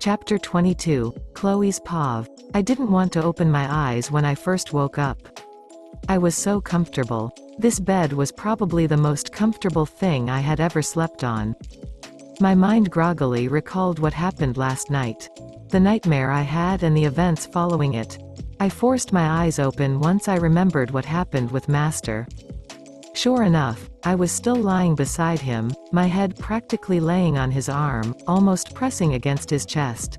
Chapter 22, Chloe's POV. I didn't want to open my eyes when I first woke up. I was so comfortable. This bed was probably the most comfortable thing I had ever slept on. My mind groggily recalled what happened last night. The nightmare I had and the events following it. I forced my eyes open once I remembered what happened with Master. Sure enough, I was still lying beside him, my head practically laying on his arm, almost pressing against his chest.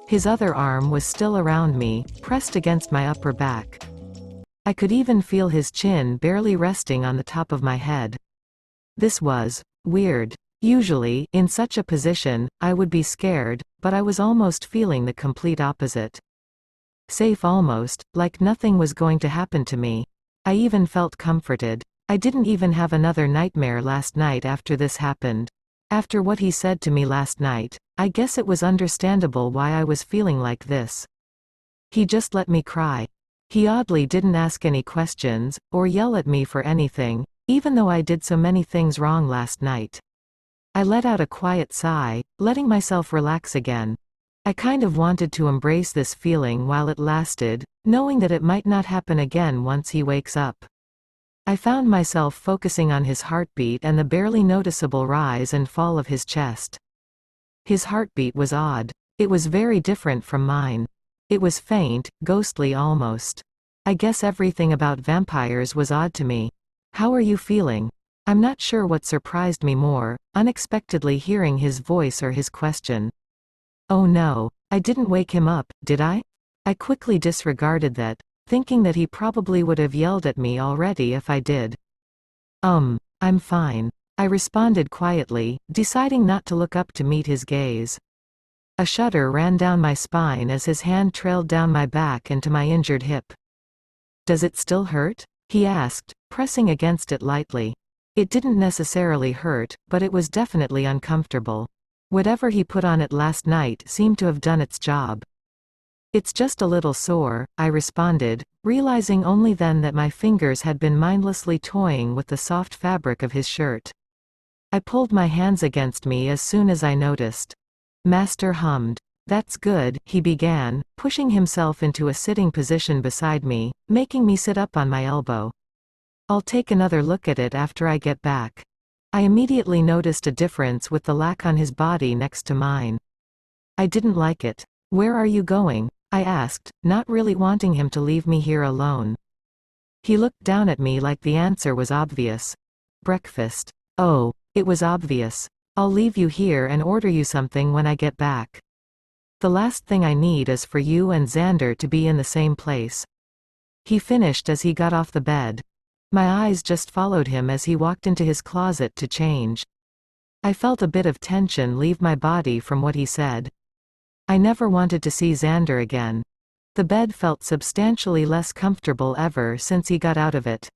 His other arm was still around me, pressed against my upper back. I could even feel his chin barely resting on the top of my head. This was weird. Usually, in such a position, I would be scared, but I was almost feeling the complete opposite. Safe almost, like nothing was going to happen to me. I even felt comforted. I didn't even have another nightmare last night after this happened. After what he said to me last night, I guess it was understandable why I was feeling like this. He just let me cry. He oddly didn't ask any questions, or yell at me for anything, even though I did so many things wrong last night. I let out a quiet sigh, letting myself relax again. I kind of wanted to embrace this feeling while it lasted, knowing that it might not happen again once he wakes up. I found myself focusing on his heartbeat and the barely noticeable rise and fall of his chest. His heartbeat was odd. It was very different from mine. It was faint, ghostly almost. I guess everything about vampires was odd to me. "How are you feeling?" I'm not sure what surprised me more, unexpectedly hearing his voice or his question. Oh no, I didn't wake him up, did I? I quickly disregarded that, thinking that he probably would have yelled at me already if I did. I'm fine. I responded quietly, deciding not to look up to meet his gaze. A shudder ran down my spine as his hand trailed down my back and to my injured hip. "Does it still hurt?" he asked, pressing against it lightly. It didn't necessarily hurt, but it was definitely uncomfortable. Whatever he put on it last night seemed to have done its job. "It's just a little sore," I responded, realizing only then that my fingers had been mindlessly toying with the soft fabric of his shirt. I pulled my hands against me as soon as I noticed. Master hummed. "That's good," he began, pushing himself into a sitting position beside me, making me sit up on my elbow. "I'll take another look at it after I get back." I immediately noticed a difference with the lack on his body next to mine. I didn't like it. "Where are you going?" I asked, not really wanting him to leave me here alone. He looked down at me like the answer was obvious. "Breakfast." "Oh, it was obvious. I'll leave you here and order you something when I get back. The last thing I need is for you and Xander to be in the same place." He finished as he got off the bed. My eyes just followed him as he walked into his closet to change. I felt a bit of tension leave my body from what he said. I never wanted to see Xander again. The bed felt substantially less comfortable ever since he got out of it.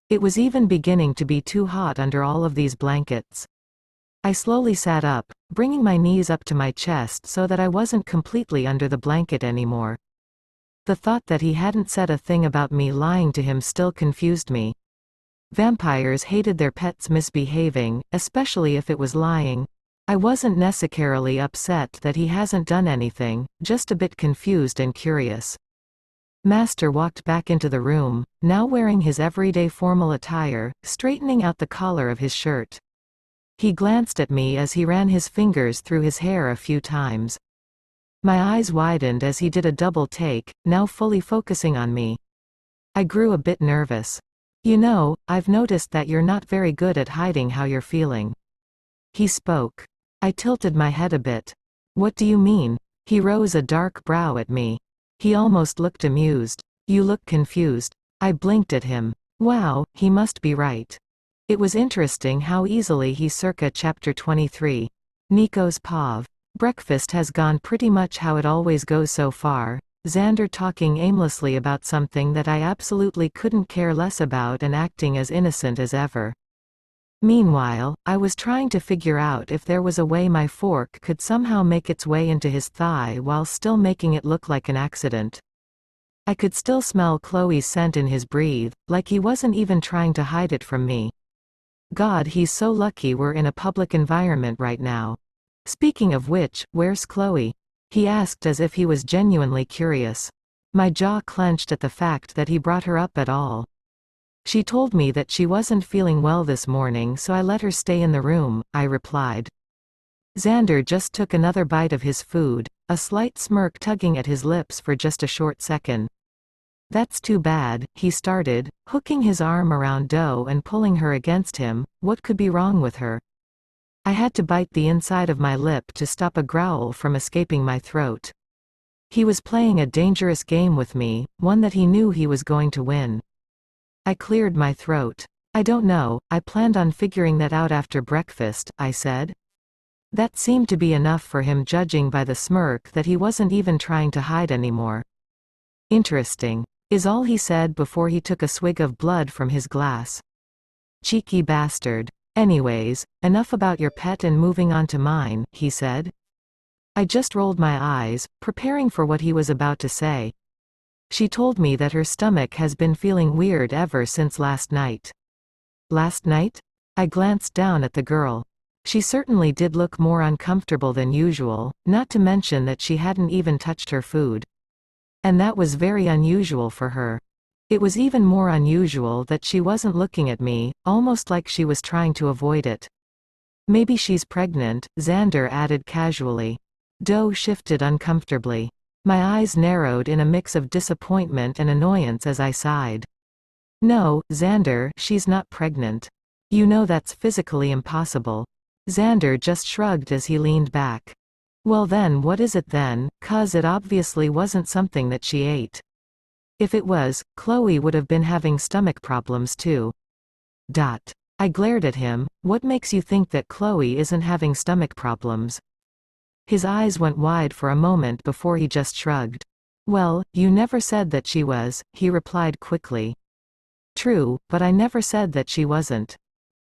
It was even beginning to be too hot under all of these blankets. I slowly sat up, bringing my knees up to my chest so that I wasn't completely under the blanket anymore. The thought that he hadn't said a thing about me lying to him still confused me. Vampires hated their pets misbehaving, especially if it was lying. I wasn't necessarily upset that he hasn't done anything, just a bit confused and curious. Master walked back into the room, now wearing his everyday formal attire, straightening out the collar of his shirt. He glanced at me as he ran his fingers through his hair a few times. My eyes widened as he did a double take, now fully focusing on me. I grew a bit nervous. "You know, I've noticed that you're not very good at hiding how you're feeling." He spoke. I tilted my head a bit. "What do you mean?" He rose a dark brow at me. He almost looked amused. "You look confused." I blinked at him. Wow, he must be right. It was interesting how easily he circa chapter 23. Nico's POV. Breakfast has gone pretty much how it always goes so far. Xander talking aimlessly about something that I absolutely couldn't care less about and acting as innocent as ever. Meanwhile, I was trying to figure out if there was a way my fork could somehow make its way into his thigh while still making it look like an accident. I could still smell Chloe's scent in his breath, like he wasn't even trying to hide it from me. God, he's so lucky we're in a public environment right now. Speaking of which, where's Chloe? he asked as if he was genuinely curious. My jaw clenched at the fact that he brought her up at all. She told me that she wasn't feeling well this morning, so I let her stay in the room, I replied. Xander just took another bite of his food, a slight smirk tugging at his lips for just a short second. That's too bad, he started, hooking his arm around Doe and pulling her against him. What could be wrong with her? I had to bite the inside of my lip to stop a growl from escaping my throat. He was playing a dangerous game with me, one that he knew he was going to win. I cleared my throat. I don't know, I planned on figuring that out after breakfast, I said. That seemed to be enough for him, judging by the smirk that he wasn't even trying to hide anymore. Interesting, is all he said before he took a swig of blood from his glass. Cheeky bastard. Anyways, enough about your pet and moving on to mine, he said. I just rolled my eyes, preparing for what he was about to say. She told me that her stomach has been feeling weird ever since last night. Last night? I glanced down at the girl. She certainly did look more uncomfortable than usual, not to mention that she hadn't even touched her food. And that was very unusual for her. It was even more unusual that she wasn't looking at me, almost like she was trying to avoid it. Maybe she's pregnant, Xander added casually. Doe shifted uncomfortably. My eyes narrowed in a mix of disappointment and annoyance as I sighed. No, Xander, she's not pregnant. You know that's physically impossible. Xander just shrugged as he leaned back. Well then, what is it then? 'Cause it obviously wasn't something that she ate. If it was, Chloe would have been having stomach problems too. I glared at him. What makes you think that Chloe isn't having stomach problems? His eyes went wide for a moment before he just shrugged. Well, you never said that she was, he replied quickly. True, but I never said that she wasn't.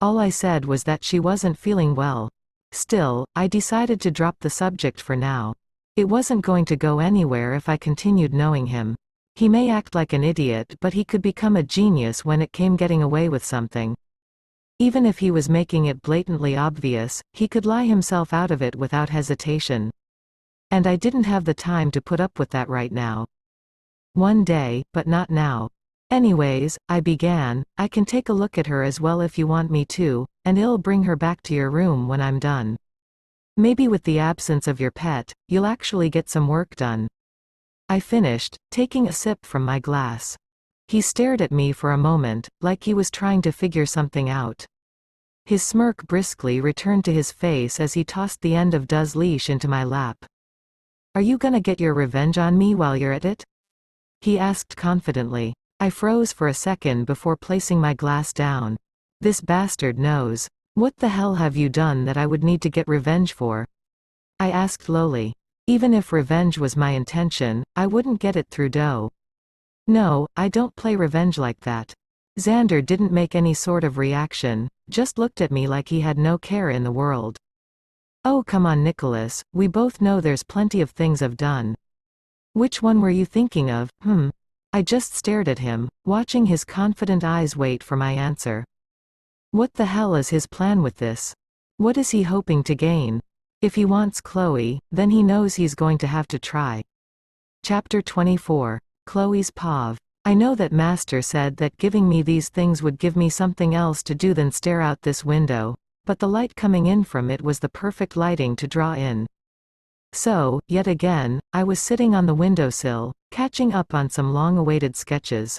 All I said was that she wasn't feeling well. Still, I decided to drop the subject for now. It wasn't going to go anywhere if I continued knowing him. He may act like an idiot, but he could become a genius when it came getting away with something. Even if he was making it blatantly obvious, he could lie himself out of it without hesitation. And I didn't have the time to put up with that right now. One day, but not now. Anyways, I began, I can take a look at her as well if you want me to, and I'll bring her back to your room when I'm done. Maybe with the absence of your pet, you'll actually get some work done. I finished, taking a sip from my glass. He stared at me for a moment, like he was trying to figure something out. His smirk briskly returned to his face as he tossed the end of Doe's leash into my lap. Are you gonna get your revenge on me while you're at it? He asked confidently. I froze for a second before placing my glass down. This bastard knows. What the hell have you done that I would need to get revenge for? I asked lowly. Even if revenge was my intention, I wouldn't get it through Doe. No, I don't play revenge like that. Xander didn't make any sort of reaction, just looked at me like he had no care in the world. Oh come on Nicholas, we both know there's plenty of things I've done. Which one were you thinking of? I just stared at him, watching his confident eyes wait for my answer. What the hell is his plan with this? What is he hoping to gain? If he wants Chloe, then he knows he's going to have to try. Chapter 24. Chloe's POV. I know that Master said that giving me these things would give me something else to do than stare out this window, but the light coming in from it was the perfect lighting to draw in. So, yet again, I was sitting on the windowsill, catching up on some long-awaited sketches.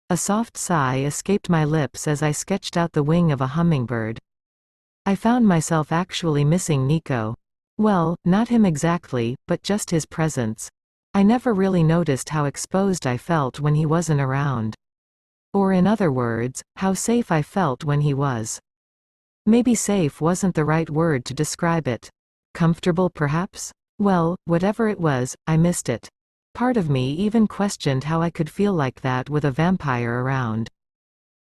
A soft sigh escaped my lips as I sketched out the wing of a hummingbird. I found myself actually missing Nico. Well, not him exactly, but just his presence. I never really noticed how exposed I felt when he wasn't around. Or in other words, how safe I felt when he was. Maybe safe wasn't the right word to describe it. Comfortable perhaps? Well, whatever it was, I missed it. Part of me even questioned how I could feel like that with a vampire around.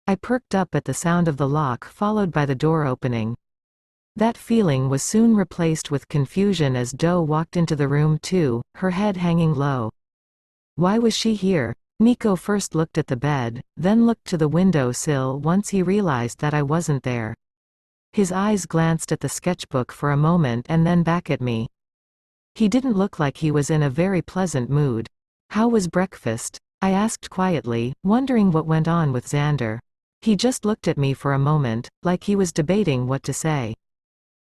I perked up at the sound of the lock followed by the door opening. That feeling was soon replaced with confusion as Doe walked into the room too, her head hanging low. Why was she here? Nico first looked at the bed, then looked to the window sill once he realized that I wasn't there. His eyes glanced at the sketchbook for a moment and then back at me. He didn't look like he was in a very pleasant mood. How was breakfast? I asked quietly, wondering what went on with Xander. He just looked at me for a moment, like he was debating what to say.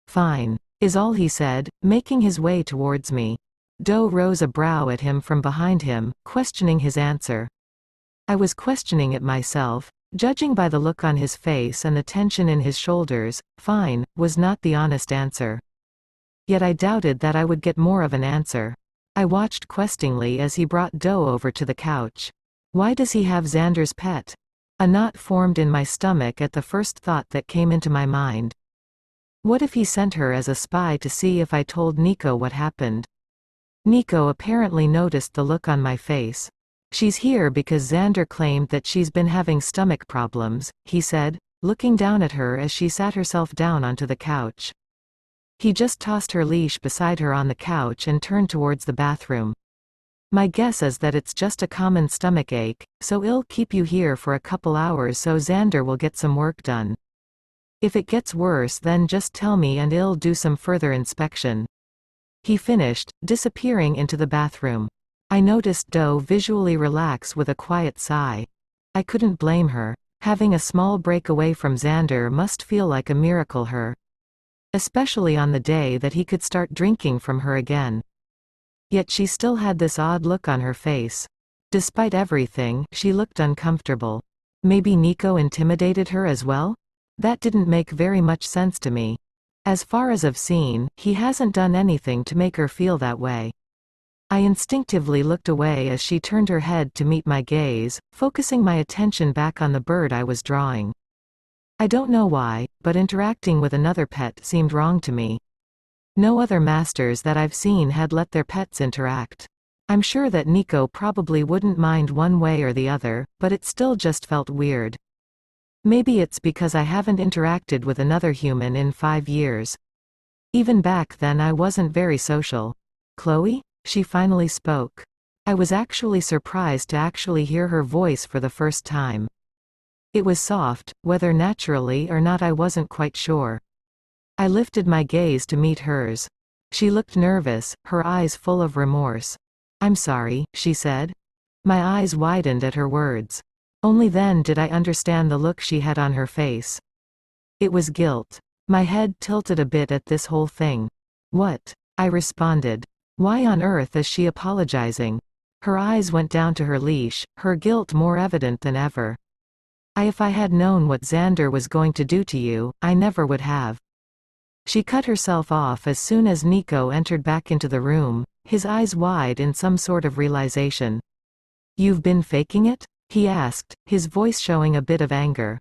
Fine, is all he said, making his way towards me. Doe rose a brow at him from behind him, questioning his answer. I was questioning it myself. Judging by the look on his face and the tension in his shoulders, fine was not the honest answer. Yet I doubted that I would get more of an answer. I watched questingly as he brought Doe over to the couch. Why does he have Xander's pet? A knot formed in my stomach at the first thought that came into my mind. What if he sent her as a spy to see if I told Nico what happened? Nico apparently noticed the look on my face. She's here because Xander claimed that she's been having stomach problems, he said, looking down at her as she sat herself down onto the couch. He just tossed her leash beside her on the couch and turned towards the bathroom. My guess is that it's just a common stomach ache, so I'll keep you here for a couple hours so Xander will get some work done. If it gets worse then just tell me and I'll do some further inspection. He finished, disappearing into the bathroom. I noticed Doe visually relax with a quiet sigh. I couldn't blame her. Having a small break away from Xander must feel like a miracle her. Especially on the day that he could start drinking from her again. Yet she still had this odd look on her face. Despite everything, she looked uncomfortable. Maybe Nico intimidated her as well? That didn't make very much sense to me. As far as I've seen, he hasn't done anything to make her feel that way. I instinctively looked away as she turned her head to meet my gaze, focusing my attention back on the bird I was drawing. I don't know why, but interacting with another pet seemed wrong to me. No other masters that I've seen had let their pets interact. I'm sure that Nico probably wouldn't mind one way or the other, but it still just felt weird. Maybe it's because I haven't interacted with another human in 5 years. Even back then I wasn't very social. Chloe? She finally spoke. I was actually surprised to actually hear her voice for the first time. It was soft, whether naturally or not I wasn't quite sure. I lifted my gaze to meet hers. She looked nervous, her eyes full of remorse. I'm sorry, she said. My eyes widened at her words. Only then did I understand the look she had on her face. It was guilt. My head tilted a bit at this whole thing. What? I responded. Why on earth is she apologizing? Her eyes went down to her leash, her guilt more evident than ever. If I had known what Xander was going to do to you, I never would have. She cut herself off as soon as Nico entered back into the room, his eyes wide in some sort of realization. You've been faking it? He asked, his voice showing a bit of anger.